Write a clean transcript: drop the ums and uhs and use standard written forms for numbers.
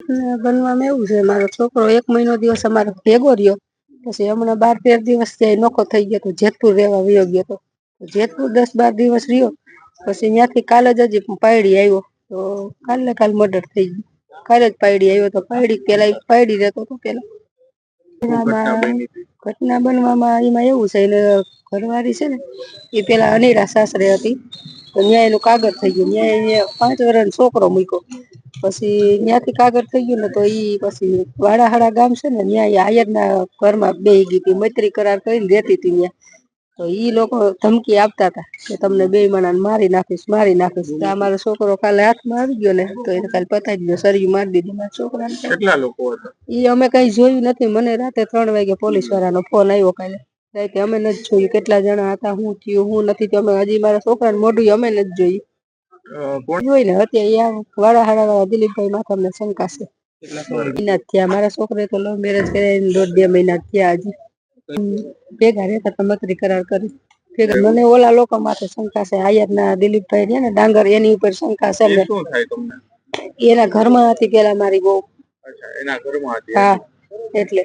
બનવામાં એવું છે, મારો છોકરો 1 મહિનો દિવસ અમારો ભેગો રહ્યો, પછી હમણાં 12-13 દિવસ ત્યાં નોખો થઈ ગયો તો જેતપુર રહેવા વયો ગયો તો જેતપુર 10-12 દિવસ રહ્યો, પછી ત્યાંથી કાલે જ હજી પાયડી આવ્યો તો કાલ મર્ડર થઈ ગયું. કાલે જ પાયડી આવ્યો તો પાયડી રહેતો તો પેલા ઘટના બનવામાં એમાં એવું છે, એને ઘરવાળી છે ને એ પેલા અનેરા સાસરે હતી તો ન્યા એનું કાગળ થઈ ગયું, ન્યા 5 વર્ષનો છોકરો મૂક્યો, પછી ત્યાંથી કાગળ થઈ ગયું ને તો ઈ પછી વાડાહાડા ગામ છે ને ન્યા આયર ના ઘરમાં બેહી ગઈ હતી, મૈત્રી કરાર કરીને રહેતી હતી ન્યા. તો ઈ લોકો ધમકી આપતા હતા કે તમને 2 માણાને મારી નાખીશ. તો અમારો છોકરો કાલે હાથમાં આવી ગયો ને તો એને કાલે પતાઈ દીધો, સળિયું મારી દીધું મારા છોકરાને. કેટલા લોકો હતા? ઈ અમે કઈ જોયું નથી, મને રાતે 3 વાગે પોલીસ વાળાનો ફોન આવ્યો કાલે રાતે, અમે નથી જોયું કેટલા જણા હતા, શું થયું શું નથી થયું, અમે હજી મારા છોકરાને મોઢું અમે નથી જોયું. જોઈ ને અત્યારે વાડાહાડા દિલીપભાઈ માથે અમને શંકા છે. મહિના થયા, મારા છોકરે તો લવ મેરેજ કર્યા 1.5-2 મહિના થયા હજી. ભેગા રહેતા તો મૈત્રી કરાર કરી. મને ઓલા લોકો માથે શંકા છે, આયર ના દિલીપભાઈ છે ને ડાંગર, એની ઉપર શંકા છે. શું થાય તમને? એના ઘરમાં હતી પેલા મારી બહુ. અચ્છા, એના ઘરમાં હતી. હા એટલે